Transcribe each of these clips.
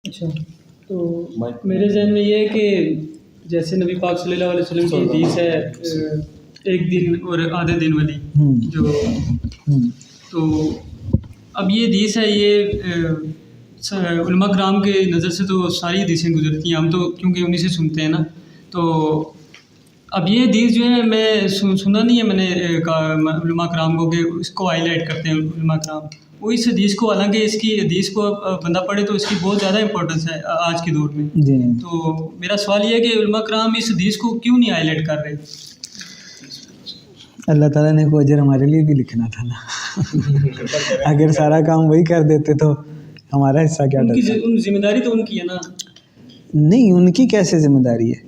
اچھا، تو میرے ذہن میں یہ ہے کہ جیسے نبی پاک صلی اللہ علیہ وسلم کی حدیث ہے ایک دن اور آدھے دن والی جو، تو اب یہ حدیث ہے یہ علماء کرام کے نظر سے تو ساری حدیثیں گزرتی ہیں، ہم تو کیونکہ انہیں سے سنتے ہیں نا، تو اب یہ حدیث جو ہے میں سنا نہیں ہے میں نے علماء کرام کو کہ اس کو ہائی لائٹ کرتے ہیں علماء کرام وہ اس حدیث کو، حالانکہ اس کی حدیث کو بندہ پڑھے تو اس کی بہت زیادہ امپورٹنس ہے آج کے دور میں جی۔ تو میرا سوال یہ ہے کہ علماء کرام اس حدیث کو کیوں نہیں ہائی لائٹ کر رہے؟ اللہ تعالیٰ نے کوئی اجر ہمارے لیے بھی لکھنا تھا نا، اگر سارا کام وہی کر دیتے تو ہمارا حصہ کیا ڈرتا؟ ذمہ داری تو ان کی ہے نا۔ نہیں، ان کی کیسے ذمہ داری ہے؟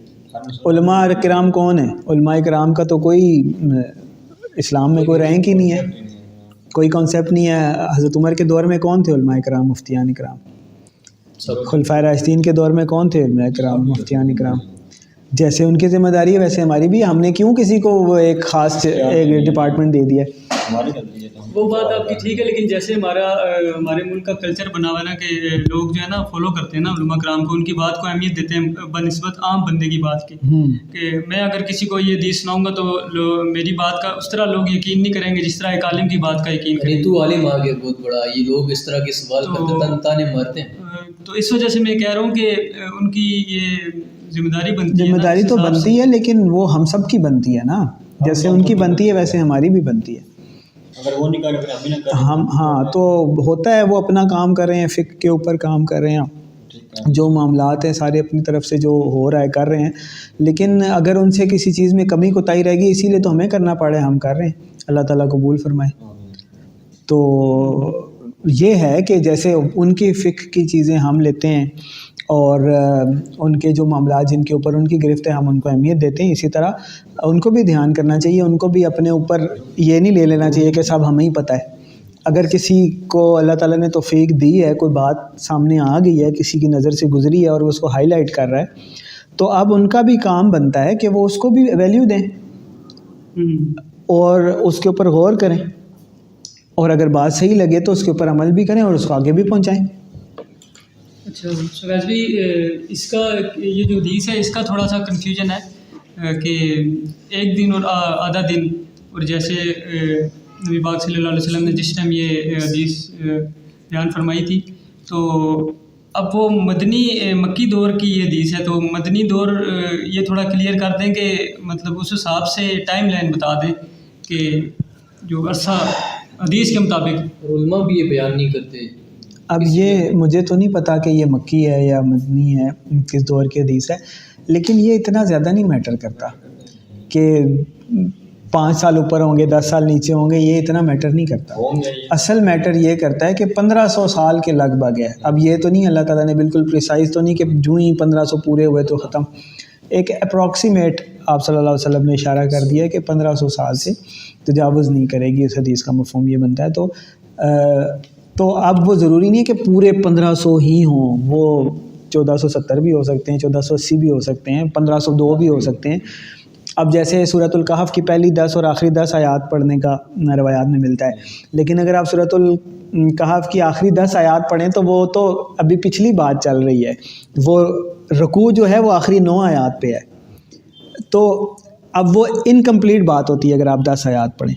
علماء کرام کون ہیں؟ علماء کرام کا تو کوئی اسلام میں کوئی رینک ہی نہیں ہے، کوئی کانسیپٹ نہیں ہے۔ حضرت عمر کے دور میں کون تھے علماء کرام، مفتیان کرام؟ خلفائے راشدین کے دور میں کون تھے علماء کرام، مفتیان کرام؟ جیسے ان کی ذمہ داری ہے ویسے ہماری بھی، ہم نے کیوں کسی کو وہ ایک خاص ایک ڈپارٹمنٹ دے دیا ہے؟ وہ بات آپ کی ٹھیک ہے، لیکن جیسے ہمارے ملک کا کلچر بنا ہوا ہے نا کہ لوگ جو ہے نا فالو کرتے ہیں نا علماء کرام کو، ان کی بات کو اہمیت دیتے ہیں بنسبت عام بندے کی بات کی، کہ میں اگر کسی کو یہ حدیث سناؤں گا تو میری بات کا اس طرح لوگ یقین نہیں کریں گے جس طرح ایک عالم کی بات کا یقین کریں گے۔ تو عالم آ گیا بہت بڑا، یہ لوگ اس طرح کے سوال کرتے تانے مارتے ہیں۔ تو اس وجہ سے میں کہہ رہا ہوں کہ ان کی یہ ذمہ داری بنتی ہے، ذمہ داری تو بنتی ہے، لیکن وہ ہم سب کی بنتی ہے نا، جیسے ان کی بنتی ہے ویسے ہماری بھی بنتی ہے۔ اگر وہ نہیں کرے پھر ہم بھی نہ کریں۔ ہم ہاں تو ہوتا ہے وہ اپنا کام کر رہے ہیں، فقہ کے اوپر کام کر رہے ہیں، جو معاملات ہیں سارے اپنی طرف سے جو ہو رہا ہے کر رہے ہیں، لیکن اگر ان سے کسی چیز میں کمی کوتاہی رہے گی اسی لیے تو ہمیں کرنا پڑے، ہم کر رہے ہیں، اللہ تعالیٰ قبول فرمائے۔ تو یہ ہے کہ جیسے ان کی فقہ کی چیزیں ہم لیتے ہیں اور ان کے جو معاملات جن کے اوپر ان کی گرفت ہے ہم ان کو اہمیت دیتے ہیں، اسی طرح ان کو بھی دھیان کرنا چاہیے، ان کو بھی اپنے اوپر یہ نہیں لے لینا چاہیے کہ سب ہمیں ہی پتہ ہے۔ اگر کسی کو اللہ تعالیٰ نے توفیق دی ہے، کوئی بات سامنے آ گئی ہے، کسی کی نظر سے گزری ہے اور وہ اس کو ہائی لائٹ کر رہا ہے، تو اب ان کا بھی کام بنتا ہے کہ وہ اس کو بھی ویلیو دیں اور اس کے اوپر غور کریں، اور اگر بات صحیح لگے تو اس کے اوپر عمل بھی کریں اور اس کو آگے بھی پہنچائیں۔ اچھا ویسے بھی اس کا یہ جو حدیث ہے اس کا تھوڑا سا کنفیوژن ہے کہ ایک دن اور آدھا دن، اور جیسے نبی پاک صلی اللہ علیہ وسلم نے جس ٹائم یہ حدیث بیان فرمائی تھی، تو اب وہ مکی دور کی یہ حدیث ہے، تو مدنی دور یہ تھوڑا کلیئر کر دیں کہ مطلب اس حساب سے ٹائم لائن بتا دیں کہ جو عرصہ حدیث کے مطابق۔ علماء بھی یہ بیان نہیں کرتے۔ اب یہ مجھے تو نہیں پتا کہ یہ مکی ہے یا مدنی ہے، کس دور کی حدیث ہے، لیکن یہ اتنا زیادہ نہیں میٹر کرتا کہ 5 سال اوپر ہوں گے 10 سال نیچے ہوں گے، یہ اتنا میٹر نہیں کرتا۔ اصل میٹر یہ کرتا ہے کہ 1500 سال کے لگ بھگ ہے۔ اب یہ تو نہیں اللہ تعالیٰ نے بالکل پریسائز تو نہیں کہ جو ہی 1500 پورے ہوئے تو ختم، ایک اپروکسیمیٹ آپ صلی اللہ علیہ وسلم نے اشارہ کر دیا کہ 1500 سال سے تجاوز نہیں کرے گی، اس حدیث کا مفہوم یہ بنتا ہے۔ تو اب وہ ضروری نہیں ہے کہ پورے 1500 ہی ہوں، وہ 1470 بھی ہو سکتے ہیں، 1480 بھی ہو سکتے ہیں، 1502 بھی ہو سکتے ہیں۔ اب جیسے سورۃ الکہف کی پہلی 10 اور آخری 10 آیات پڑھنے کا روایات میں ملتا ہے، لیکن اگر آپ سورۃ الکہف کی آخری 10 آیات پڑھیں تو وہ تو ابھی پچھلی بات چل رہی ہے، وہ رکوع جو ہے وہ آخری 9 آیات پہ ہے، تو اب وہ انکمپلیٹ بات ہوتی ہے اگر آپ 10 آیات پڑھیں،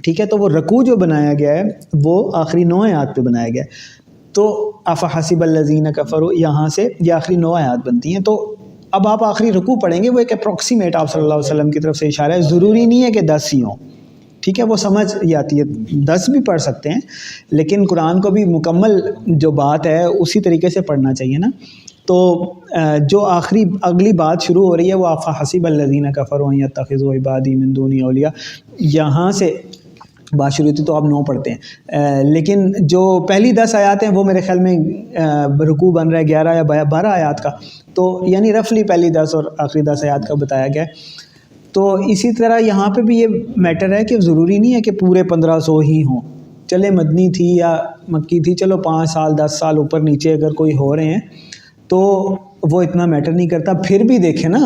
ٹھیک ہے، تو وہ رکوع جو بنایا گیا ہے وہ آخری 9 آیات پہ بنایا گیا ہے، تو افحسب الذین کفروا یہاں سے یہ آخری 9 آیات بنتی ہیں۔ تو اب آپ آخری رکوع پڑھیں گے، وہ ایک اپروکسیمیٹ آپ صلی اللہ علیہ وسلم کی طرف سے اشارہ ہے، ضروری نہیں ہے کہ 10 ہی ہوں، ٹھیک ہے، وہ سمجھ جاتی ہے 10 بھی پڑھ سکتے ہیں، لیکن قرآن کو بھی مکمل جو بات ہے اسی طریقے سے پڑھنا چاہیے نا۔ تو جو اگلی بات شروع ہو رہی ہے وہ افحسب الذین کفروا ان یتخذوا عبادی من دونی اولیاء، یہاں سے بات شروع ہوتی تو آپ 9 پڑھتے ہیں، لیکن جو پہلی 10 آیات ہیں وہ میرے خیال میں رکوع بن رہا ہے 11 یا 12 آیات کا، تو یعنی رفلی پہلی 10 اور آخری 10 آیات کا بتایا گیا ہے۔ تو اسی طرح یہاں پہ بھی یہ میٹر ہے کہ ضروری نہیں ہے کہ پورے 1500 ہی ہوں، چلے مدنی تھی یا مکی تھی، چلو 5 سال 10 سال اوپر نیچے اگر کوئی ہو رہے ہیں تو وہ اتنا میٹر نہیں کرتا۔ پھر بھی دیکھیں نا،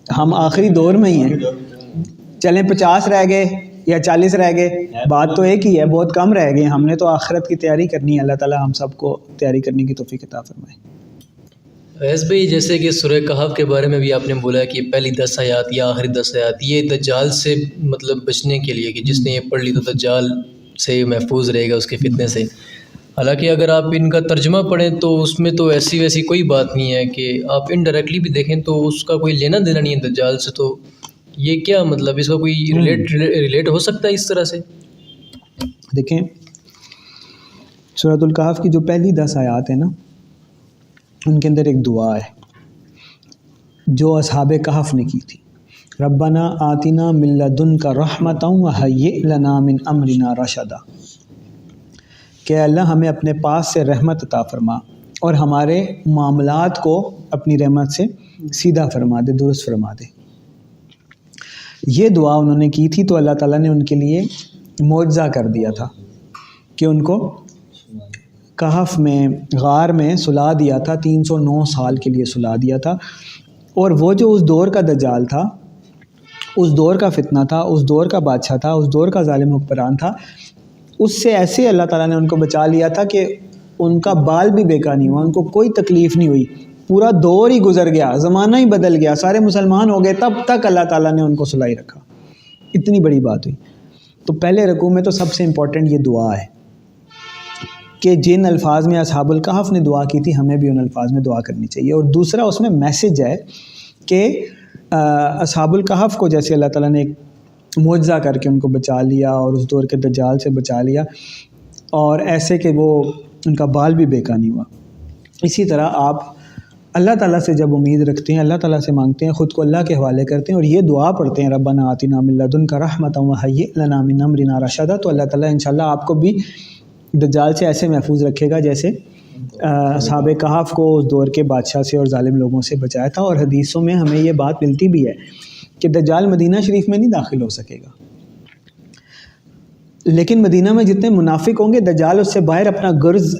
ہم آخری دور میں ہی ہیں، چلیں 50 رہ گئے یا 40 رہ گئے، بات تو ایک ہی ہے، بہت کم رہ گئے. ہم نے تو آخرت کی تیاری کرنی ہے. اللہ تعالیٰ ہم سب کو تیاری کرنے کی توفیق عطا فرمائے. ویس بھائی جیسے کہ سورہ کہف کے بارے میں بھی آپ نے بولا کہ پہلی 10 آیات یا آخری 10 آیات یہ دجال سے مطلب بچنے کے لیے کہ جس نے یہ پڑھ لی تو دجال سے محفوظ رہے گا اس کے فتنے سے. حالانکہ اگر آپ ان کا ترجمہ پڑھیں تو اس میں تو ایسی ویسی کوئی بات نہیں ہے کہ آپ انڈائریکٹلی بھی دیکھیں تو اس کا کوئی لینا دینا نہیں ہے دجال سے. تو یہ کیا مطلب اس کا کوئی ریلیٹ ہو سکتا ہے اس طرح سے؟ دیکھیں سورۃ الکہف کی جو پہلی 10 آیات ہیں نا، ان کے اندر ایک دعا ہے جو اصحاب کہف نے کی تھی. ربنا آتنا من لدنک رحمتا وہیئ لنا من امرنا رشدا، کہ اللہ ہمیں اپنے پاس سے رحمت عطا فرما اور ہمارے معاملات کو اپنی رحمت سے سیدھا فرما دے، درست فرما دے. یہ دعا انہوں نے کی تھی تو اللہ تعالیٰ نے ان کے لیے معجزہ کر دیا تھا کہ ان کو کہف میں غار میں سلا دیا تھا، 309 سال کے لیے سلا دیا تھا. اور وہ جو اس دور کا دجال تھا، اس دور کا فتنہ تھا، اس دور کا بادشاہ تھا، اس دور کا ظالم حکمران تھا، اس سے ایسے اللہ تعالیٰ نے ان کو بچا لیا تھا کہ ان کا بال بھی بیکار نہیں ہوا، ان کو کوئی تکلیف نہیں ہوئی. پورا دور ہی گزر گیا، زمانہ ہی بدل گیا، سارے مسلمان ہو گئے، تب تک اللہ تعالیٰ نے ان کو سلائی رکھا. اتنی بڑی بات ہوئی. تو پہلے رکوع میں تو سب سے امپورٹنٹ یہ دعا ہے کہ جن الفاظ میں اصحاب الکہف نے دعا کی تھی ہمیں بھی ان الفاظ میں دعا کرنی چاہیے. اور دوسرا اس میں میسج ہے کہ اصحاب الکہف کو جیسے اللہ تعالیٰ نے ایک معجزہ کر کے ان کو بچا لیا اور اس دور کے دجال سے بچا لیا، اور ایسے کہ وہ ان کا بال بھی بیکار نہیں ہوا، اسی طرح آپ اللہ تعالیٰ سے جب امید رکھتے ہیں، اللہ تعالیٰ سے مانگتے ہیں، خود کو اللہ کے حوالے کرتے ہیں اور یہ دعا پڑھتے ہیں ربنا آتنا من لدنک رحمتا وہیئ لنا من امرنا رشدا، تو اللہ تعالیٰ انشاءاللہ آپ کو بھی دجال سے ایسے محفوظ رکھے گا جیسے اصحاب کہف کو اس دور کے بادشاہ سے اور ظالم لوگوں سے بچایا تھا. اور حدیثوں میں ہمیں یہ بات ملتی بھی ہے کہ دجال مدینہ شریف میں نہیں داخل ہو سکے گا، لیکن مدینہ میں جتنے منافق ہوں گے دجال اس سے باہر اپنا گرز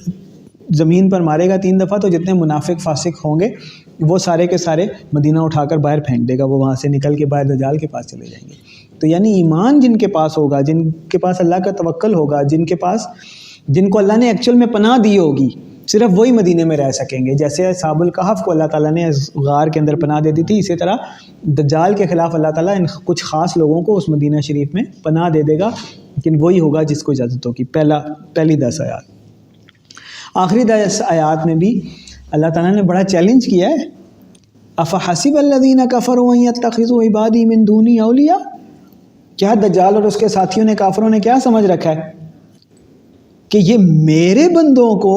زمین پر مارے گا 3 دفعہ، تو جتنے منافق فاسق ہوں گے وہ سارے کے سارے مدینہ اٹھا کر باہر پھینک دے گا، وہ وہاں سے نکل کے باہر دجال کے پاس چلے جائیں گے. تو یعنی ایمان جن کے پاس ہوگا، جن کے پاس اللہ کا توکل ہوگا، جن کو اللہ نے ایکچوئل میں پناہ دی ہوگی، صرف وہی مدینے میں رہ سکیں گے. جیسے اصحاب الکہف کو اللہ تعالیٰ نے غار کے اندر پناہ دے دی تھی، اسی طرح دجال کے خلاف اللہ تعالیٰ ان کچھ خاص لوگوں کو اس مدینہ شریف میں پناہ دے دے گا، لیکن وہی ہوگا جس کو اجازت ہوگی. پہلی 10 آیات. آخری 10 آیات میں بھی اللہ تعالیٰ نے بڑا چیلنج کیا ہے. افحسب الذین کفروا ان یتخذوا عبادی من دونی اولیاء، کیا دجال اور اس کے ساتھیوں نے، کافروں نے کیا سمجھ رکھا ہے کہ یہ میرے بندوں کو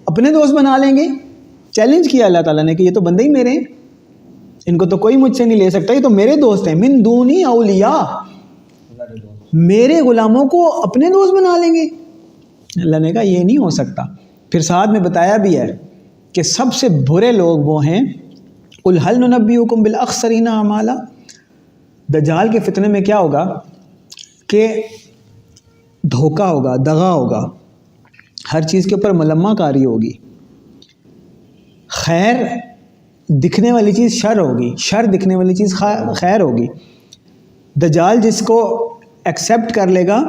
اپنے دوست بنا لیں گے؟ چیلنج کیا اللہ تعالیٰ نے کہ یہ تو بندے ہی میرے ہیں، ان کو تو کوئی مجھ سے نہیں لے سکتا، یہ تو میرے دوست ہیں. من دونی اولیاء، میرے غلاموں کو اپنے دوست بنا لیں گے. اللہ نے کہا یہ نہیں ہو سکتا. پھر ساتھ میں بتایا بھی ہے کہ سب سے برے لوگ وہ ہیں قل هل ننبئکم بالاخسرین اعمالا. دجال کے فتنے میں کیا ہوگا کہ دھوکہ ہوگا، دغا ہوگا، ہر چیز کے اوپر ملمہ کاری ہوگی، خیر دکھنے والی چیز شر ہوگی، شر دکھنے والی چیز خیر ہوگی. دجال جس کو ایکسیپٹ کر لے گا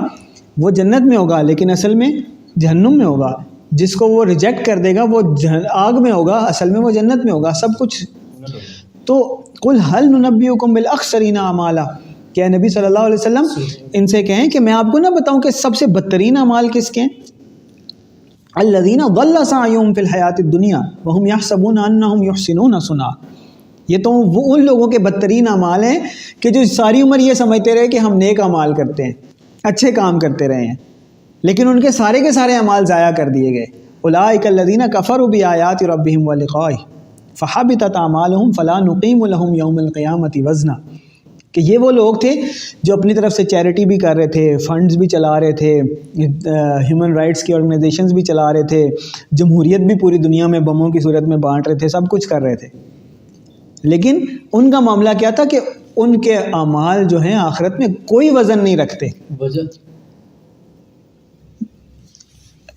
وہ جنت میں ہوگا لیکن اصل میں جہنم میں ہوگا، جس کو وہ ریجیکٹ کر دے گا وہ آگ میں ہوگا، اصل میں وہ جنت میں ہوگا. سب کچھ. تو قل هل ننبئکم بالاخسرین اعمالا، کہ نبی صلی اللہ علیہ وسلم ان سے کہیں کہ میں آپ کو نہ بتاؤں کہ سب سے بدترین اعمال کس کے ہیں؟ الذین ضل سعیہم فی الحیاۃ الدنیا وہم یحسبون انہم یحسنون صنعا. یہ تو وہ ان لوگوں کے بدترین اعمال ہیں کہ جو ساری عمر یہ سمجھتے رہے کہ ہم نیک اعمال کرتے ہیں، اچھے کام کرتے رہے ہیں، لیکن ان کے سارے اعمال ضائع کر دیے گئے. اولئک الذین کفروا بآیات ربہم ولقائہ فحبطت اعمالہم فلا نقیم لہم یوم القیامۃ وزنا. کہ یہ وہ لوگ تھے جو اپنی طرف سے چیریٹی بھی کر رہے تھے، فنڈز بھی چلا رہے تھے، ہیومن رائٹس کی آرگنائزیشنز بھی چلا رہے تھے، جمہوریت بھی پوری دنیا میں بموں کی صورت میں بانٹ رہے تھے، سب کچھ کر رہے تھے، لیکن ان کا معاملہ کیا تھا کہ ان کے اعمال جو ہیں آخرت میں کوئی وزن نہیں رکھتے.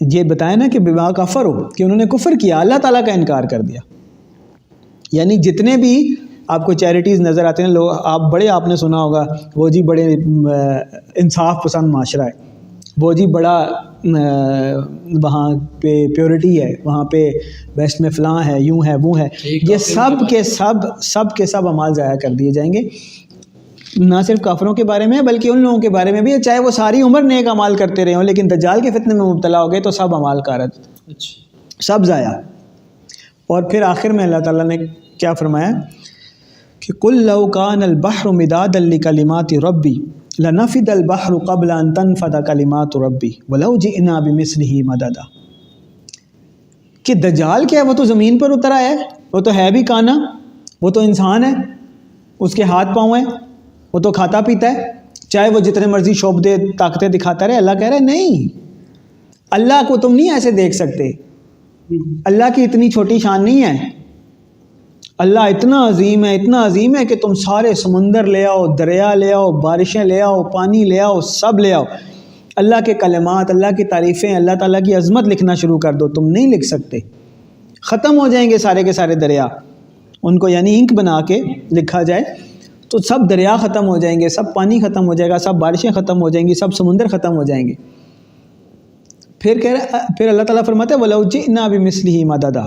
یہ بتایا نا کہ بما کفروا، کہ انہوں نے کفر کیا، اللہ تعالیٰ کا انکار کر دیا. یعنی جتنے بھی آپ کو چیریٹیز نظر آتے ہیں لوگ، آپ نے سنا ہوگا وہ جی بڑے انصاف پسند معاشرہ ہے، وہ جی بڑا وہاں پہ پیورٹی ہے، وہاں پہ ویسٹ میں فلاں ہے، یوں ہے وہ ہے، یہ سب کے سب اعمال ضائع کر دیے جائیں گے. نہ صرف کافروں کے بارے میں بلکہ ان لوگوں کے بارے میں بھی، چاہے وہ ساری عمر نیک اعمال کرتے رہے ہوں، لیکن دجال کے فتنے میں مبتلا ہو گئے تو سب اعمال کارت، سب ضائع. اور پھر آخر میں اللہ تعالیٰ نے کیا فرمایا کہ قُلْ لَوْ كَانَ الْبَحْرُ مِدَادًا لِكَلِمَاتِ رَبِّي لَنَفِدَ الْبَحْرُ قَبْلَ أَن تَنْفَدَ كَلِمَاتُ رَبِّي وَلَوْ جِئْنَا بِمِثْلِهِ مَدَدًا. کہ دجال کیا ہے؟ وہ تو زمین پر اتر آیا ہے، وہ تو ہے بھی کانا، وہ تو انسان ہے، اس کے ہاتھ پاؤں ہیں، وہ تو کھاتا پیتا ہے، چاہے وہ جتنے مرضی شوب دے طاقتیں دکھاتا رہے. اللہ کہہ رہا ہے نہیں، اللہ کو تم نہیں ایسے دیکھ سکتے، اللہ کی اتنی چھوٹی شان نہیں ہے. اللہ اتنا عظیم ہے، اتنا عظیم ہے کہ تم سارے سمندر لے آؤ، دریا لے آؤ، بارشیں لے آؤ، پانی لے آؤ، سب لے آؤ، اللہ کے کلمات، اللہ کی تعریفیں، اللہ تعالیٰ کی عظمت لکھنا شروع کر دو، تم نہیں لکھ سکتے. ختم ہو جائیں گے سارے کے سارے دریا، ان کو یعنی انک بنا کے لکھا جائے تو سب دریا ختم ہو جائیں گے، سب پانی ختم ہو جائے گا، سب بارشیں ختم ہو جائیں گی، سب سمندر ختم ہو جائیں گے. پھر اللہ تعالیٰ فرماتا ہے وَلَوْ جِئْنَا بِمِثْلِهِ مَدَدًا.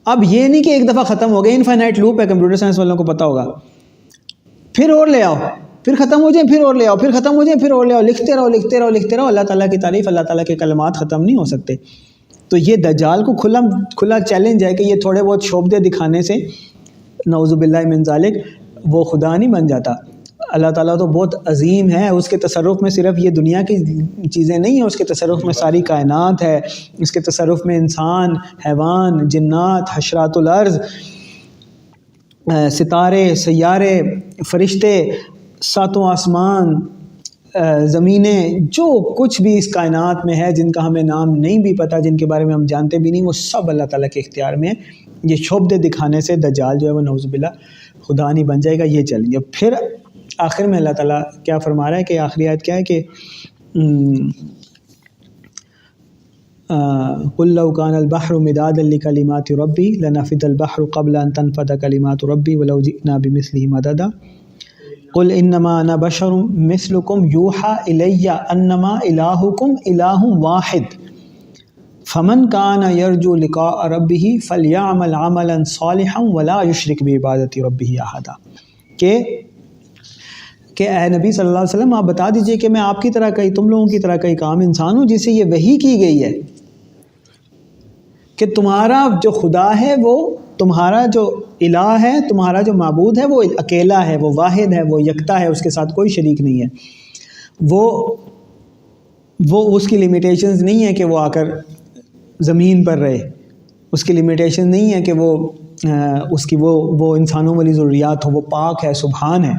اب یہ نہیں کہ ایک دفعہ ختم ہو گئے، انفائنائٹ لوپ ہے، کمپیوٹر سائنس والوں کو پتہ ہوگا، پھر اور لے آؤ، پھر ختم ہو جائیں، پھر اور لے آؤ، پھر ختم ہو جائیں، پھر اور لے آؤ، لکھتے رہو لکھتے رہو لکھتے رہو. اللہ تعالیٰ کی تعریف، اللہ تعالیٰ کے کلمات ختم نہیں ہو سکتے. تو یہ دجال کو کھلا چیلنج ہے کہ یہ تھوڑے بہت شوبدے دکھانے سے نعوذ باللہ من ذالک وہ خدا نہیں بن جاتا. اللہ تعالیٰ تو بہت عظیم ہے، اس کے تصرف میں صرف یہ دنیا کی چیزیں نہیں ہیں، اس کے تصرف میں ساری کائنات ہے، اس کے تصرف میں انسان، حیوان، جنات، حشرات الارض، ستارے، سیارے، فرشتے، ساتوں آسمان، زمینیں، جو کچھ بھی اس کائنات میں ہے جن کا ہمیں نام نہیں بھی پتہ، جن کے بارے میں ہم جانتے بھی نہیں، وہ سب اللہ تعالیٰ کے اختیار میں ہے. یہ شوبدے دکھانے سے دجال جو ہے وہ نعوذ باللہ خدا نہیں بن جائے گا. یہ چیلنج. پھر آخر میں اللہ تعالیٰ کیا فرما رہا ہے کہ آخری آیت کیا ہے کہ قُلْ لَوْ كَانَ الْبَحْرُ مِدَادًا لِكَلِمَاتِ رَبِّي لَنَفِدَ الْبَحْرُ قَبْلَ أَن تَنْفَدَ كَلِمَاتُ رَبِّي وَلَوْ جِئْنَا بِمِثْلِهِ مَدَدًا. قُلْ إِنَّمَا أَنَا بَشَرٌ مِثْلُكُمْ يُوحَىٰ إِلَيَّ أَنَّمَا إِلَٰهُكُمْ إِلَٰهٌ وَاحِدٌ فَمَنْ كَانَ يَرْجُو لِقَاءَ رَبِّهِ فَلْيَعْمَلْ عَمَلًا صَالِحًا وَلَا يُشْرِكْ بِعِبَادَةِ رَبِّهِ أَحَدًا. کہ اے نبی صلی اللہ علیہ وسلم آپ بتا دیجئے کہ میں آپ کی طرح کئی تم لوگوں کی طرح کئی عام انسان ہوں جس سے یہ وحی کی گئی ہے کہ تمہارا جو خدا ہے، وہ تمہارا جو الہ ہے، تمہارا جو معبود ہے، وہ اکیلا ہے، وہ واحد ہے، وہ یکتا ہے، اس کے ساتھ کوئی شریک نہیں ہے. وہ اس کی لیمیٹیشنز نہیں ہے کہ وہ آ کر زمین پر رہے، اس کی لیمیٹیشن نہیں ہے کہ اس کی وہ انسانوں والی ضروریات ہو، وہ پاک ہے، سبحان ہے.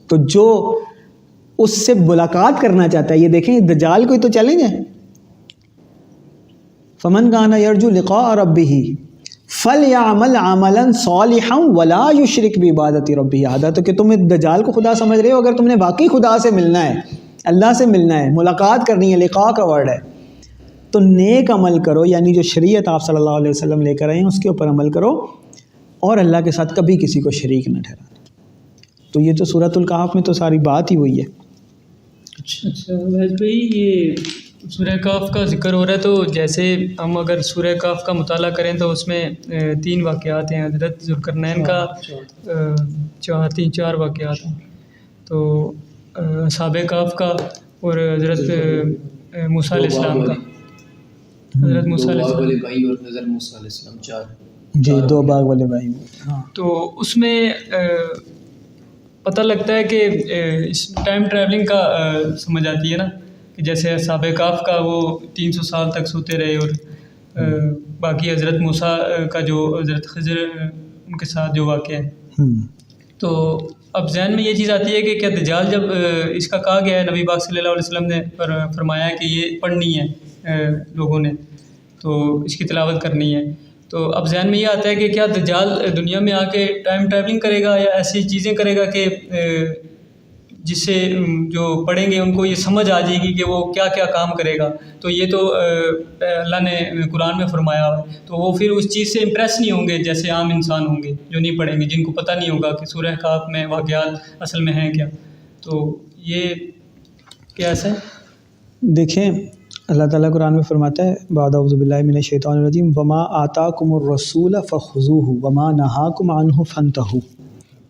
تو جو اس سے ملاقات کرنا چاہتا ہے، یہ دیکھیں دجال کوئی تو چیلنج ہے. فمن کان یرجو لقاء ربہ فلیعمل عملا صالحا ولا یشرک بعبادۃ ربہ احدا. تو کہ تم دجال کو خدا سمجھ رہے ہو، اگر تم نے واقعی خدا سے ملنا ہے، اللہ سے ملنا ہے، ملاقات کرنی ہے، لقاء کا ورڈ ہے، تو نیک عمل کرو، یعنی جو شریعت آپ صلی اللہ علیہ وسلم لے کر آئے ہیں اس کے اوپر عمل کرو، اور اللہ کے ساتھ کبھی کسی کو شریک نہ ٹھہرانا. تو یہ تو سورۃ الکہف میں تو ساری بات ہی ہوئی ہے. اچھا ویس بھائی، یہ سورہ کہف کا ذکر ہو رہا ہے، تو جیسے ہم اگر سورہ کہف کا مطالعہ کریں تو اس میں 3 واقعات ہیں. حضرت ذوالقرنین کا 4 واقعات ہیں، تو اصحاب کہف کا اور حضرت موسیٰ علیہ السلام کا. حضرت موسیٰ علیہ السلام والے بھائی اور حضرت موسیٰ علیہ السلام 4. جی 2 باغ والے بھائی. ہاں، تو اس میں پتہ لگتا ہے کہ ٹائم ٹریولنگ کا سمجھ آتی ہے نا، کہ جیسے اصحاب کہف کا وہ 300 سال تک سوتے رہے، اور باقی حضرت موسیٰ کا جو حضرت خضر ان کے ساتھ جو واقعہ ہے. تو اب ذہن میں یہ چیز آتی ہے کہ کیا دجال، جب اس کا کہا گیا ہے، نبی پاک صلی اللہ علیہ وسلم نے فرمایا ہے کہ یہ پڑھنی ہے لوگوں نے، تو اس کی تلاوت کرنی ہے، تو اب ذہن میں یہ آتا ہے کہ کیا دجال دنیا میں آ کے ٹائم ٹریولنگ کرے گا یا ایسی چیزیں کرے گا کہ جس سے جو پڑھیں گے ان کو یہ سمجھ آ جائے گی کہ وہ کیا کیا کام کرے گا. تو یہ تو اللہ نے قرآن میں فرمایا ہے. تو وہ پھر اس چیز سے امپریس نہیں ہوں گے جیسے عام انسان ہوں گے جو نہیں پڑھیں گے, جن کو پتہ نہیں ہوگا کہ سورہ کہف میں واقعات اصل میں ہیں کیا. تو یہ کیسا ہے؟ دیکھیں اللہ تعالیٰ قرآن میں فرماتا ہے بعد اعوذ باللہ من الشیطان الرجیم وما آتاکم الرسول فخذوہ وما نہاکم عنہ فانتہوا,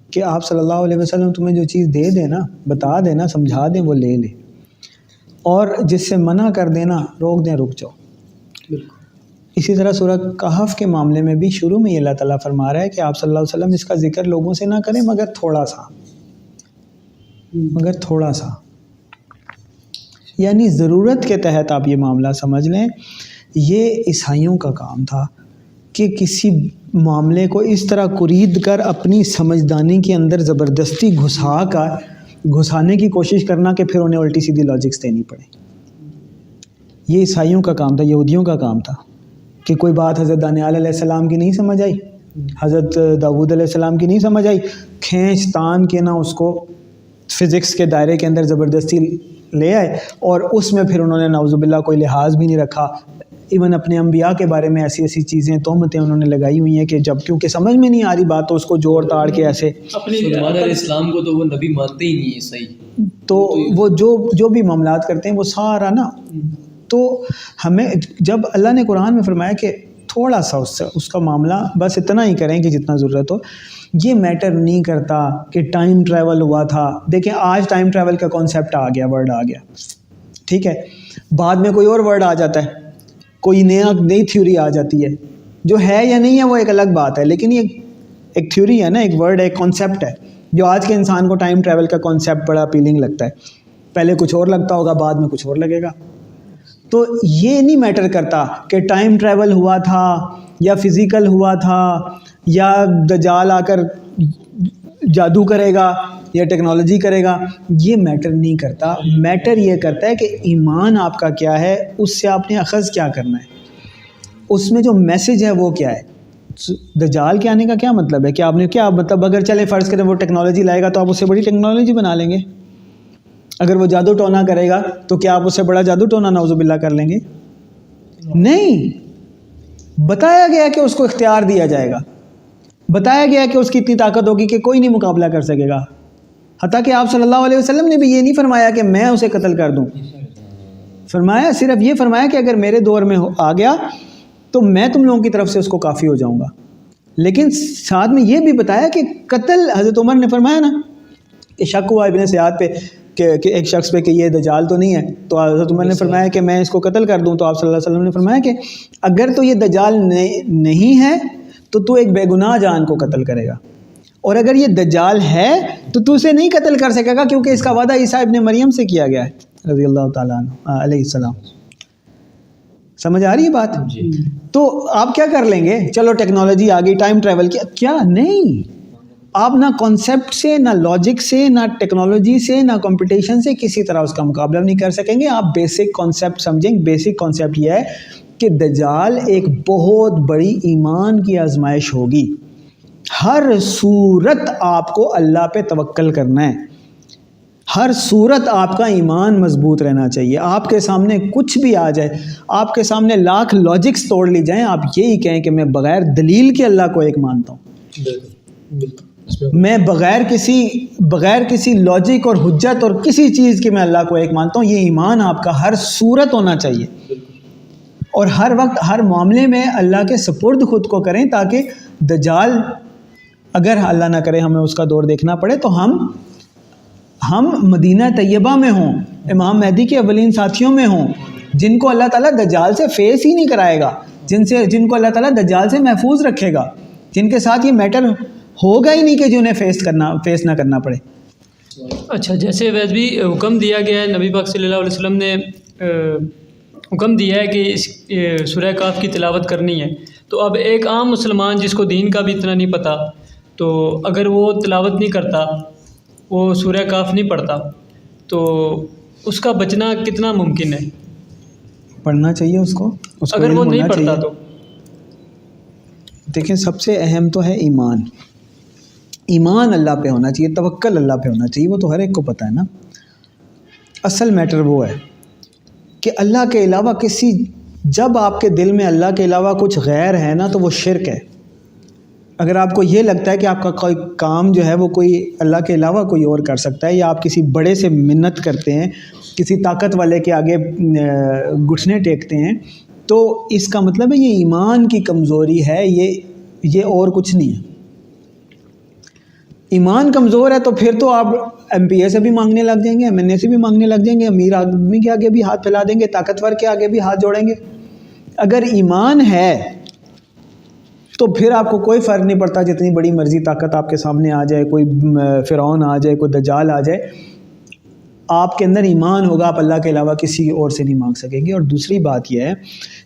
کہ آپ صلی اللہ علیہ وسلم تمہیں جو چیز دے دیں نا, بتا دیں نا, سمجھا دیں, وہ لے لیں, اور جس سے منع کر دینا روک دیں رک جاؤ. اسی طرح سورہ کہف کے معاملے میں بھی شروع میں یہ اللہ تعالیٰ فرما رہا ہے کہ آپ صلی اللہ علیہ وسلم اس کا ذکر لوگوں سے نہ کریں مگر تھوڑا سا, یعنی ضرورت کے تحت آپ یہ معاملہ سمجھ لیں. یہ عیسائیوں کا کام تھا کہ کسی معاملے کو اس طرح قرید کر اپنی سمجھدانی کے اندر زبردستی گھسانے کی کوشش کرنا کہ پھر انہیں الٹی سیدھی لاجکس دینی پڑے. یہ عیسائیوں کا کام تھا, یہودیوں کا کام تھا کہ کوئی بات حضرت دانیال علیہ السلام کی نہیں سمجھ آئی, حضرت داؤد علیہ السلام کی نہیں سمجھ آئی, کھینچ تان کے نہ اس کو فزکس کے دائرے کے اندر زبردستی لے آئے, اور اس میں پھر انہوں نے نعوذ باللہ کوئی لحاظ بھی نہیں رکھا. ایون اپنے انبیاء کے بارے میں ایسی چیزیں تہمتیں انہوں نے لگائی ہوئی ہیں کہ جب کیونکہ سمجھ میں نہیں آ رہی بات تو اس کو جوڑ تاڑ کے ایسے سلیمان علیہ السلام کو تو وہ نبی مانتے ہی نہیں ہے صحیح. تو وہ جو بھی معاملات کرتے ہیں وہ سارا نا, تو ہمیں جب اللہ نے قرآن میں فرمایا کہ تھوڑا سا اس کا معاملہ بس اتنا ہی کریں کہ جتنا ضرورت ہو, یہ میٹر نہیں کرتا کہ ٹائم ٹریول ہوا تھا. دیکھیں آج ٹائم ٹریول کا کانسیپٹ آ گیا, ورڈ آ گیا, ٹھیک ہے, بعد میں کوئی اور ورڈ آ جاتا ہے, کوئی نئی تھیوری آ جاتی ہے, جو ہے یا نہیں ہے وہ ایک الگ بات ہے, لیکن یہ ایک تھیوری ہے نا, ایک ورڈ ہے, ایک کانسیپٹ ہے, جو آج کے انسان کو ٹائم ٹریول کا کانسیپٹ بڑا اپیلنگ لگتا ہے. پہلے کچھ اور لگتا ہوگا, بعد میں کچھ اور لگے گا. تو یہ نہیں میٹر کرتا کہ ٹائم ٹریول ہوا تھا یا فزیکل ہوا تھا یا دجال آ کر جادو کرے گا یا ٹیکنالوجی کرے گا, یہ میٹر نہیں کرتا. میٹر یہ کرتا ہے کہ ایمان آپ کا کیا ہے, اس سے آپ نے اخذ کیا کرنا ہے, اس میں جو میسج ہے وہ کیا ہے. دجال کے آنے کا کیا مطلب ہے کہ آپ نے کیا مطلب, اگر چلے فرض کریں وہ ٹیکنالوجی لائے گا تو آپ اس سے بڑی ٹیکنالوجی بنا لیں گے. اگر وہ جادو ٹونا کرے گا تو کیا آپ اس سے بڑا جادو ٹونا نعوذ باللہ کر لیں گے؟ نہیں. بتایا گیا کہ اس کو اختیار دیا جائے گا, بتایا گیا کہ اس کی اتنی طاقت ہوگی کہ کوئی نہیں مقابلہ کر سکے گا. حتیٰ کہ آپ صلی اللہ علیہ وسلم نے بھی یہ نہیں فرمایا کہ میں اسے قتل کر دوں, فرمایا صرف یہ فرمایا کہ اگر میرے دور میں آ گیا تو میں تم لوگوں کی طرف سے اس کو کافی ہو جاؤں گا. لیکن ساتھ میں یہ بھی بتایا کہ قتل, حضرت عمر نے فرمایا نا کہ شک ہوا ابن سیاد پہ کہ ایک شخص پہ کہ یہ دجال تو نہیں ہے, تو حضرت عمر نے فرمایا کہ میں اس کو قتل کر دوں. تو آپ صلی اللہ علیہ وسلم نے فرمایا کہ اگر تو یہ دجال نہیں ہے تو ایک بے گناہ جان کو قتل کرے گا, اور اگر یہ دجال ہے تو اسے نہیں قتل کر سکے گا, کیونکہ اس کا وعدہ عیسیٰ ابن مریم سے کیا گیا ہے رضی اللہ تعالیٰ عنہ علیہ السلام. سمجھ آ رہی ہے بات؟ تو آپ کیا کر لیں گے, چلو ٹیکنالوجی آ گئی, ٹائم ٹریول کیا نہیں. آپ نہ کانسیپٹ سے, نہ لاجک سے, نہ ٹیکنالوجی سے, نہ کمپٹیشن سے کسی طرح اس کا مقابلہ نہیں کر سکیں گے. آپ بیسک کانسیپٹ سمجھیں. بیسک کانسیپٹ یہ ہے کہ دجال ایک بہت بڑی ایمان کی آزمائش ہوگی. ہر صورت آپ کو اللہ پہ توکل کرنا ہے, ہر صورت آپ کا ایمان مضبوط رہنا چاہیے. آپ کے سامنے کچھ بھی آ جائے, آپ کے سامنے لاکھ لاجکس توڑ لی جائیں, آپ یہی کہیں کہ میں بغیر دلیل کے اللہ کو ایک مانتا ہوں, میں بغیر کسی لاجک اور حجت اور کسی چیز کی میں اللہ کو ایک مانتا ہوں. یہ ایمان آپ کا ہر صورت ہونا چاہیے, اور ہر وقت ہر معاملے میں اللہ کے سپرد خود کو کریں, تاکہ دجال اگر اللہ نہ کرے ہمیں اس کا دور دیکھنا پڑے تو ہم مدینہ طیبہ میں ہوں, امام مہدی کے اولین ساتھیوں میں ہوں, جن کو اللہ تعالیٰ دجال سے فیس ہی نہیں کرائے گا, جن کو اللہ تعالیٰ دجال سے محفوظ رکھے گا, جن کے ساتھ یہ میٹر ہوگا ہی نہیں کہ جنہیں فیس نہ کرنا پڑے. اچھا, جیسے ویسے بھی حکم دیا گیا ہے, نبی پاک صلی اللہ علیہ وسلم نے حکم دیا ہے کہ اس سورہ کہف کی تلاوت کرنی ہے. تو اب ایک عام مسلمان جس کو دین کا بھی اتنا نہیں پتہ, تو اگر وہ تلاوت نہیں کرتا, وہ سورہ کہف نہیں پڑھتا, تو اس کا بچنا کتنا ممکن ہے؟ پڑھنا چاہیے اس کو اگر وہ نہیں پڑھتا تو. دیکھیں سب سے اہم تو ہے ایمان. ایمان اللہ پہ ہونا چاہیے، توکل اللہ پہ ہونا چاہیے، وہ تو ہر ایک کو پتہ ہے نا۔ اصل میٹر وہ ہے کہ اللہ کے علاوہ جب آپ کے دل میں اللہ کے علاوہ کچھ غیر ہے نا تو وہ شرک ہے۔ اگر آپ کو یہ لگتا ہے کہ آپ کا کوئی کام جو ہے وہ کوئی اللہ کے علاوہ کوئی اور کر سکتا ہے، یا آپ کسی بڑے سے منت کرتے ہیں، کسی طاقت والے کے آگے گھٹنے ٹیکتے ہیں، تو اس کا مطلب ہے یہ ایمان کی کمزوری ہے، یہ اور کچھ نہیں ہے۔ ایمان کمزور ہے تو پھر تو آپ ایم پی اے سے بھی مانگنے لگ جائیں گے، ایم این اے سے بھی مانگنے لگ جائیں گے، امیر آدمی کے آگے بھی ہاتھ پھیلا دیں گے، طاقتور کے آگے بھی ہاتھ جوڑیں گے۔ اگر ایمان ہے تو پھر آپ کو کوئی فرق نہیں پڑتا جتنی بڑی مرضی طاقت آپ کے سامنے آ جائے، کوئی فرعون آ جائے، کوئی دجال آ جائے، آپ کے اندر ایمان ہوگا، آپ اللہ کے علاوہ کسی اور سے نہیں مانگ سکیں گے۔ اور دوسری بات یہ ہے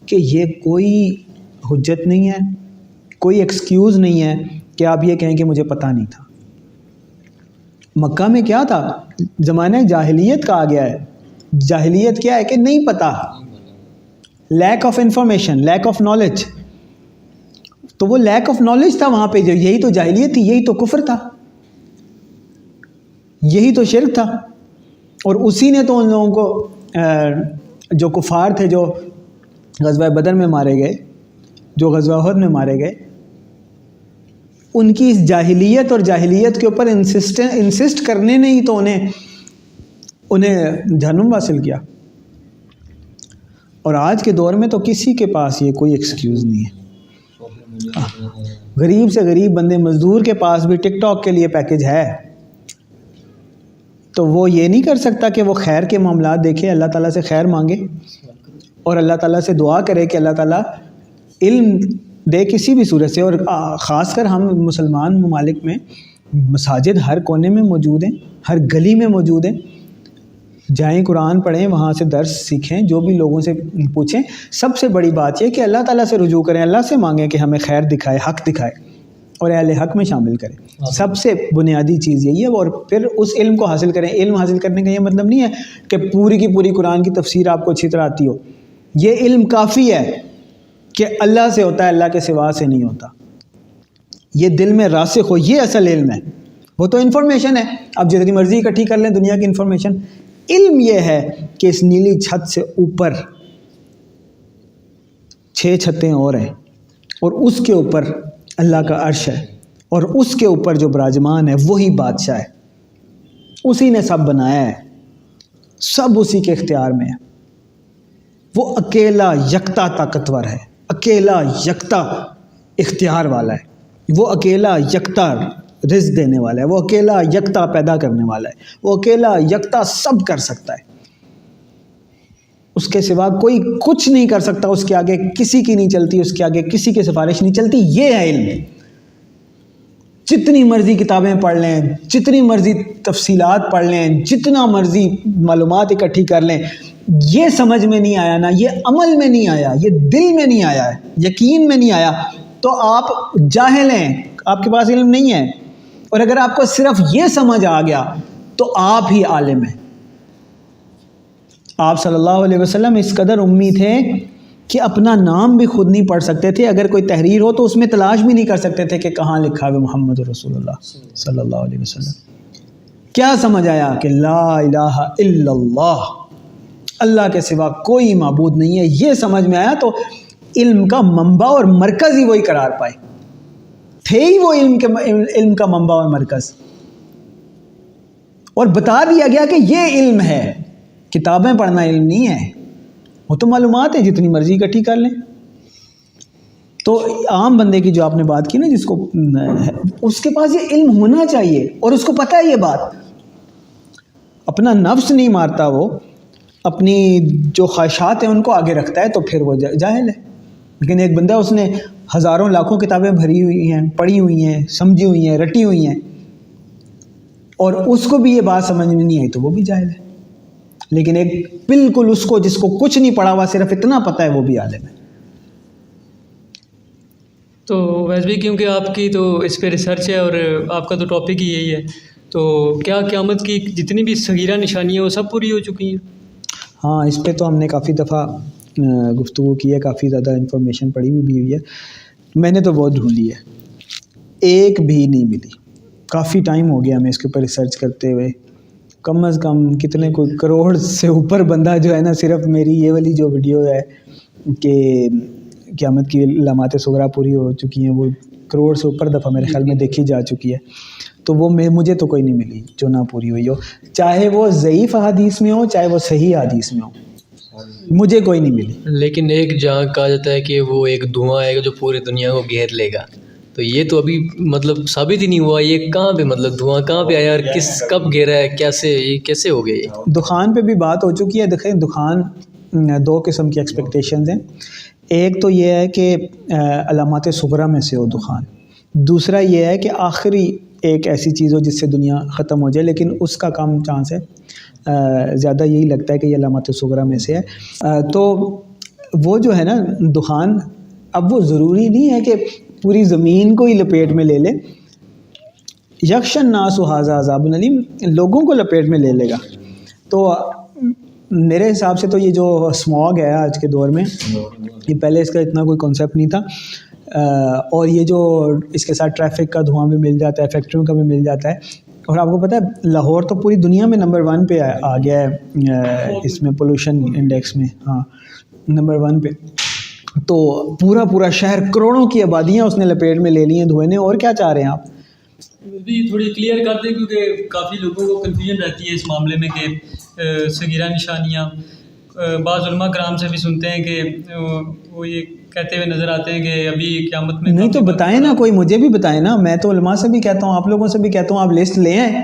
کہ یہ کوئی حجت نہیں ہے، کوئی ایکسکیوز نہیں ہے کہ آپ یہ کہیں کہ مجھے پتہ نہیں تھا۔ مکہ میں کیا تھا؟ زمانہ جاہلیت کہا گیا ہے۔ جاہلیت کیا ہے کہ نہیں پتہ، lack of information, lack of knowledge. تو وہ لیک آف نالج تھا وہاں پہ، یہی تو جاہلیت تھی، یہی تو کفر تھا، یہی تو شرک تھا۔ اور اسی نے تو ان لوگوں کو جو کفار تھے، جو غزوہ بدر میں مارے گئے، جو غزوہ احد میں مارے گئے، ان کی اس جاہلیت اور جاہلیت کے اوپر انسسٹ کرنے نے ہی تو انہیں جہنم حاصل کیا۔ اور آج کے دور میں تو کسی کے پاس یہ کوئی ایکسکیوز نہیں ہے۔ غریب سے غریب بندے، مزدور کے پاس بھی ٹک ٹاک کے لیے پیکج ہے، تو وہ یہ نہیں کر سکتا کہ وہ خیر کے معاملات دیکھے، اللہ تعالیٰ سے خیر مانگے اور اللہ تعالیٰ سے دعا کرے کہ اللہ تعالیٰ علم دے کسی بھی صورت سے۔ اور خاص کر ہم مسلمان ممالک میں مساجد ہر کونے میں موجود ہیں، ہر گلی میں موجود ہیں۔ جائیں قرآن پڑھیں، وہاں سے درس سیکھیں، جو بھی لوگوں سے پوچھیں۔ سب سے بڑی بات یہ کہ اللہ تعالیٰ سے رجوع کریں، اللہ سے مانگیں کہ ہمیں خیر دکھائے، حق دکھائے اور اہل حق میں شامل کریں۔ سب سے بنیادی چیز یہی ہے، اور پھر اس علم کو حاصل کریں۔ علم حاصل کرنے کا یہ مطلب نہیں ہے کہ پوری کی پوری قرآن کی تفسیر آپ کو اچھی طرح آتی ہو۔ یہ علم کافی ہے کہ اللہ سے ہوتا ہے، اللہ کے سوا سے نہیں ہوتا۔ یہ دل میں راسخ ہو، یہ اصل علم ہے۔ وہ تو انفارمیشن ہے، آپ جتنی مرضی اکٹھی کر لیں دنیا کی انفارمیشن۔ علم یہ ہے کہ اس نیلی چھت سے اوپر 6 چھتیں اور ہیں، اور اس کے اوپر اللہ کا عرش ہے، اور اس کے اوپر جو براجمان ہے وہی بادشاہ ہے، اسی نے سب بنایا ہے، سب اسی کے اختیار میں ہے۔ وہ اکیلا یکتا طاقتور ہے، اکیلا یکتا اختیار والا ہے، وہ اکیلا یکتا رزق دینے والا ہے، وہ اکیلا یکتا پیدا کرنے والا ہے، وہ اکیلا یکتا سب کر سکتا ہے۔ اس کے سوا کوئی کچھ نہیں کر سکتا، اس کے آگے کسی کی نہیں چلتی، اس کے آگے کسی کی سفارش نہیں چلتی۔ یہ ہے علم۔ جتنی مرضی کتابیں پڑھ لیں، جتنی مرضی تفصیلات پڑھ لیں، جتنا مرضی معلومات اکٹھی کر لیں، یہ سمجھ میں نہیں آیا نا، یہ عمل میں نہیں آیا، یہ دل میں نہیں آیا ہے، یقین میں نہیں آیا، تو آپ جاہل ہیں، آپ کے پاس علم نہیں ہے۔ اور اگر آپ کو صرف یہ سمجھ آ گیا تو آپ ہی عالم ہیں۔ آپ صلی اللہ علیہ وسلم اس قدر امی تھے کہ اپنا نام بھی خود نہیں پڑھ سکتے تھے، اگر کوئی تحریر ہو تو اس میں تلاش بھی نہیں کر سکتے تھے کہ کہاں لکھا ہے محمد رسول اللہ صلی اللہ علیہ وسلم۔ کیا سمجھ آیا کہ لا الہ الا اللہ، اللہ کے سوا کوئی معبود نہیں ہے، یہ سمجھ میں آیا تو علم کا منبع اور مرکز ہی وہی قرار پائے، تھے ہی وہ علم کا منبع اور مرکز، اور بتا دیا گیا کہ یہ علم ہے۔ کتابیں پڑھنا علم نہیں ہے، وہ تو معلومات ہے، جتنی مرضی اکٹھی کر لیں۔ تو عام بندے کی جو آپ نے بات کی نا، جس کو اس کے پاس یہ علم ہونا چاہیے اور اس کو پتہ ہے یہ بات۔ اپنا نفس نہیں مارتا، وہ اپنی جو خواہشات ہیں ان کو آگے رکھتا ہے، تو پھر وہ جاہل ہے۔ لیکن ایک بندہ، اس نے ہزاروں لاکھوں کتابیں بھری ہوئی ہیں، پڑھی ہوئی ہیں، سمجھی ہوئی ہیں، رٹی ہوئی ہیں، اور اس کو بھی یہ بات سمجھ میں نہیں آئی، تو وہ بھی جاہل ہے۔ لیکن ایک بالکل اس کو، جس کو کچھ نہیں پڑھا ہوا، صرف اتنا پتہ ہے، وہ بھی عالم ہے۔ تو ویسے بھی کیونکہ آپ کی تو اس پہ ریسرچ ہے اور آپ کا تو ٹاپک ہی یہی ہے، تو کیا قیامت کی جتنی بھی صغیرہ نشانیاں وہ سب پوری ہو چکی ہیں؟ ہاں، اس پہ تو ہم نے کافی دفعہ گفتگو کی ہے، کافی زیادہ انفارمیشن پڑھی بھی ہوئی ہے۔ میں نے تو بہت ڈھونڈی ہے، ایک بھی نہیں ملی۔ کافی ٹائم ہو گیا ہمیں اس کے اوپر ریسرچ کرتے ہوئے. کم از کم کتنے کوئی کروڑ سے اوپر بندہ جو ہے نا صرف میری یہ والی جو ویڈیو ہے کہ قیامت کی علامات صغریٰ پوری ہو چکی ہیں وہ کروڑ سے اوپر دفعہ میرے خیال میں دیکھی جا چکی ہے. تو وہ مجھے تو کوئی نہیں ملی جو نہ پوری ہوئی ہو, چاہے وہ ضعیف حدیث میں ہو چاہے وہ صحیح حدیث میں ہو, مجھے کوئی نہیں ملی. لیکن ایک جہاں کہا جاتا ہے کہ وہ ایک دھواں ہے جو پوری دنیا کو گھیر لے گا, تو یہ تو ابھی مطلب ثابت ہی نہیں ہوا. یہ کہاں پہ مطلب دھواں کہاں پہ آیا اور کب گھیرا ہے, کیسے ہو گیا یہ؟ دخان پہ بھی بات ہو چکی ہے. دیکھیں دخان دو قسم کی ایکسپیکٹیشنز ہیں. ایک تو یہ ہے کہ علامات صغریٰ میں سے ہو دخان, دوسرا یہ ہے کہ آخری ایک ایسی چیز ہو جس سے دنیا ختم ہو جائے, لیکن اس کا کم چانس ہے, زیادہ یہی لگتا ہے کہ یہ علامات صغریٰ میں سے ہے. تو وہ جو ہے نا دخان, اب وہ ضروری نہیں ہے کہ پوری زمین کو ہی لپیٹ میں لے لے. یکش الناس ھذا عذاب علیم, لوگوں کو لپیٹ میں لے لے گا. تو میرے حساب سے تو یہ جو اسموگ ہے آج کے دور میں, یہ پہلے اس کا اتنا کوئی کنسیپٹ نہیں تھا, اور یہ جو اس کے ساتھ ٹریفک کا دھواں بھی مل جاتا ہے, فیکٹریوں کا بھی مل جاتا ہے. اور آپ کو پتہ ہے لاہور تو پوری دنیا میں نمبر 1 پہ آ گیا ہے اس میں پولوشن انڈیکس میں, ہاں نمبر 1 پہ. تو پورا شہر کروڑوں کی آبادیاں اس نے لپیٹ میں لے لی ہیں دھوئے نے. اور کیا چاہ رہے ہیں آپ؟ بھی تھوڑی کلیئر کر دیں کیونکہ کافی لوگوں کو کنفیوژن رہتی ہے اس معاملے میں کہ صغیرہ نشانیاں, بعض علماء کرام سے بھی سنتے ہیں کہ وہ یہ کہتے ہوئے نظر آتے ہیں کہ ابھی قیامت میں. نہیں تو بتائیں نا, کوئی مجھے بھی بتائیں نا. میں تو علماء سے بھی کہتا ہوں, آپ لوگوں سے بھی کہتا ہوں, آپ لسٹ لے آئیں,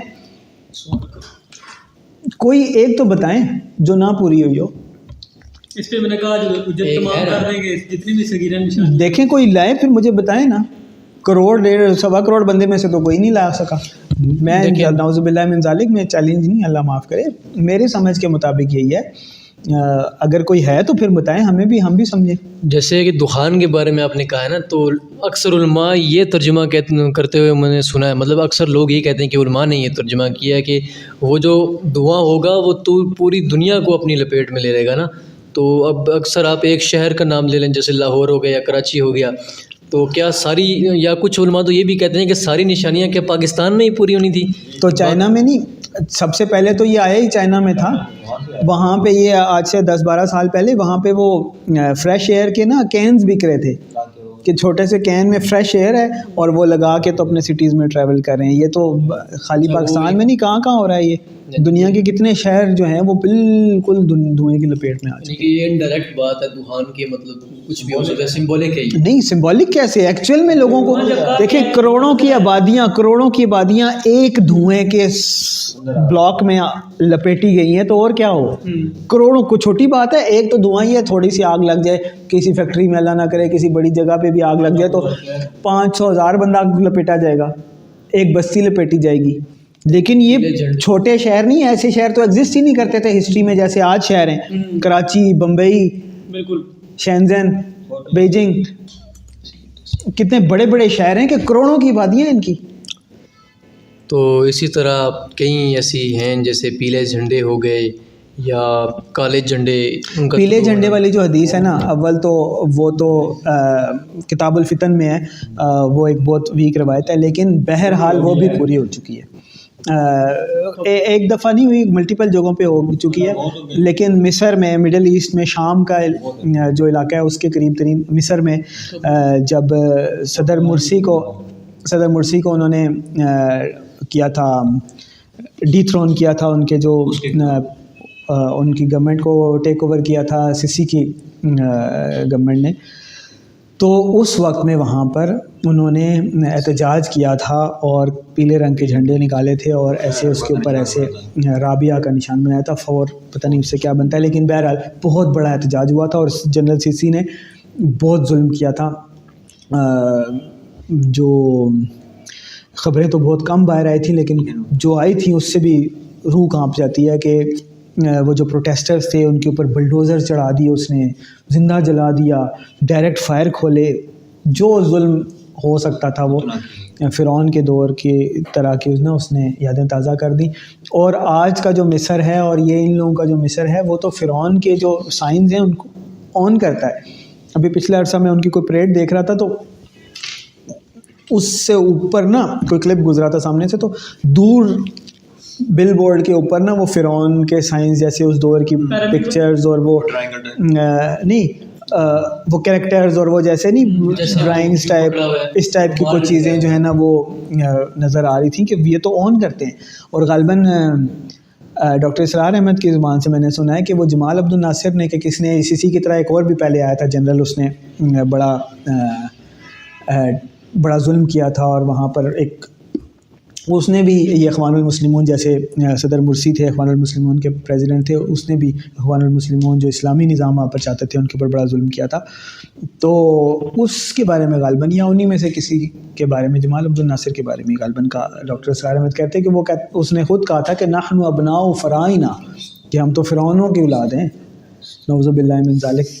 کوئی ایک تو بتائیں جو نہ پوری ہوئی ہو. اس پہ میں نے کہا جو تمام کر دیں گے جتنی بھی صغیرہ نشانی دیکھیں کوئی لائے, پھر مجھے بتائیں نا. کروڑ 1.5 کروڑ بندے میں سے تو کوئی نہیں لا سکا. میں نعوذ باللہ من ذالک میں چیلنج نہیں, اللہ معاف کرے, میرے سمجھ کے مطابق یہی ہے. اگر کوئی ہے تو پھر بتائیں ہمیں بھی, ہم بھی سمجھیں. جیسے کہ دخان کے بارے میں آپ نے کہا ہے نا, تو اکثر علماء یہ ترجمہ کرتے ہوئے میں نے سنا ہے, مطلب اکثر لوگ یہ کہتے ہیں کہ علماء نے یہ ترجمہ کیا ہے کہ وہ جو دھواں ہوگا وہ تو پوری دنیا کو اپنی لپیٹ میں لے لے گا نا. تو اب اکثر آپ ایک شہر کا نام لے لیں, جیسے لاہور ہو گیا یا کراچی ہو گیا, تو کیا ساری, یا کچھ علماء تو یہ بھی کہتے ہیں کہ ساری نشانیاں کیا پاکستان میں ہی پوری ہونی تھی؟ تو چائنا میں نہیں, سب سے پہلے تو یہ آیا ہی چائنا میں تھا. وہاں پہ یہ آج سے 10-12 سال پہلے وہاں پہ وہ فریش ایئر کے نا کینز بک رہے تھے کہ چھوٹے سے کین میں فریش ایئر ہے اور وہ لگا کے تو اپنے سٹیز میں ٹریول کر رہے ہیں. یہ تو خالی پاکستان میں نہیں, کہاں ہو رہا ہے. یہ دنیا کے کتنے شہر جو ہیں وہ بالکل دھوئیں کی لپیٹ میں آ چکے ہیں. یہ انڈائریکٹ بات ہے دخان کے, مطلب کچھ بھی ہو سکتا ہے, سمبولک ہے نہیں. سمبولک کیسے, ایکچوئل میں لوگوں کو دیکھیں, کروڑوں کی آبادیاں ایک دھوئیں کے بلاک میں لپیٹی گئی ہیں, تو اور کیا ہو. کروڑوں کو چھوٹی بات ہے, ایک تو دھواں ہی ہے, تھوڑی سی آگ لگ جائے کسی فیکٹری میں, اللہ نہ کرے کسی بڑی جگہ پہ بھی آگ لگ جائے تو 500,000 بندہ لپیٹا جائے گا, ایک بستی لپیٹی جائے گی. لیکن یہ چھوٹے شہر نہیں, ایسے شہر تو ایگزسٹ ہی نہیں کرتے تھے ہسٹری میں جیسے آج شہر ہیں. کراچی, بمبئی, بالکل شینزن, بیجنگ, کتنے بڑے بڑے شہر ہیں کہ کروڑوں کی آبادیاں ہیں ان کی. تو اسی طرح کئی ایسی ہیں جیسے پیلے جھنڈے ہو گئے یا کالے جھنڈے. پیلے جھنڈے والی جو حدیث ہے نا, اول تو وہ تو کتاب الفتن میں ہے, وہ ایک بہت ویک روایت ہے, لیکن بہرحال وہ بھی پوری ہو چکی ہے. ایک دفعہ نہیں ہوئی, ملٹیپل جگہوں پہ ہو چکی ہے. لیکن مصر میں, مڈل ایسٹ میں, شام کا جو علاقہ ہے اس کے قریب ترین مصر میں, جب صدر مرسی کو انہوں نے کیا تھا, ڈی تھرون کیا تھا, ان کے جو ان کی گورنمنٹ کو ٹیک اوور کیا تھا سیسی کی گورنمنٹ نے, تو اس وقت میں وہاں پر انہوں نے احتجاج کیا تھا اور پیلے رنگ کے جھنڈے نکالے تھے اور ایسے اس کے اوپر ایسے رابعہ کا نشان بنایا تھا. فور پتہ نہیں اس سے کیا بنتا ہے, لیکن بہرحال بہت بڑا احتجاج ہوا تھا اور جنرل سیسی نے بہت ظلم کیا تھا. جو خبریں تو بہت کم باہر آئی تھیں, لیکن جو آئی تھیں اس سے بھی روح کانپ جاتی ہے کہ وہ جو پروٹیسٹرز تھے ان کے اوپر بلڈوزر چڑھا دیے, اس نے زندہ جلا دیا, ڈائریکٹ فائر کھولے. جو ظلم ہو سکتا تھا وہ فرعون کے دور کی طرح کی اس نے یادیں تازہ کر دی. اور آج کا جو مصر ہے اور یہ ان لوگوں کا جو مصر ہے وہ تو فرعون کے جو سائنز ہیں ان کو آن کرتا ہے. ابھی پچھلے عرصہ میں ان کی کوئی پریڈ دیکھ رہا تھا, تو اس سے اوپر نا کوئی کلپ گزرا تھا سامنے سے، تو دور بل بورڈ کے اوپر نا وہ فرعون کے سائنس جیسے اس دور کی پکچرز اور وہ نہیں وہ کریکٹرز اور وہ جیسے نہیں ڈرائنگس ٹائپ اس ٹائپ کی کچھ چیزیں جو ہے نا وہ نظر آ رہی تھیں کہ یہ تو آن کرتے ہیں. اور غالباً ڈاکٹر اسرار احمد کی زبان سے میں نے سنا ہے کہ وہ جمال عبد الناصر نے کہ کس نے ICC کی طرح ایک اور بھی پہلے آیا تھا جنرل، اس نے بڑا ظلم کیا تھا، اور وہاں پر ایک اس نے بھی یہ اخوان المسلمون جیسے صدر مرسی تھے اخوان المسلمون کے پریزیڈنٹ تھے، اس نے بھی اخوان المسلمون جو اسلامی نظام وہاں پر چاہتے تھے ان کے اوپر بڑا ظلم کیا تھا. تو اس کے بارے میں غالباً یا انہی میں سے کسی کے بارے میں جمال عبد الناصر کے بارے میں غالباً کا ڈاکٹر اسرار احمد کہتے ہیں کہ وہ اس نے خود کہا تھا کہ نحن ابناء فرعون، کہ ہم تو فرعونوں کی اولاد ہیں، نعوذ باللہ من ذالک.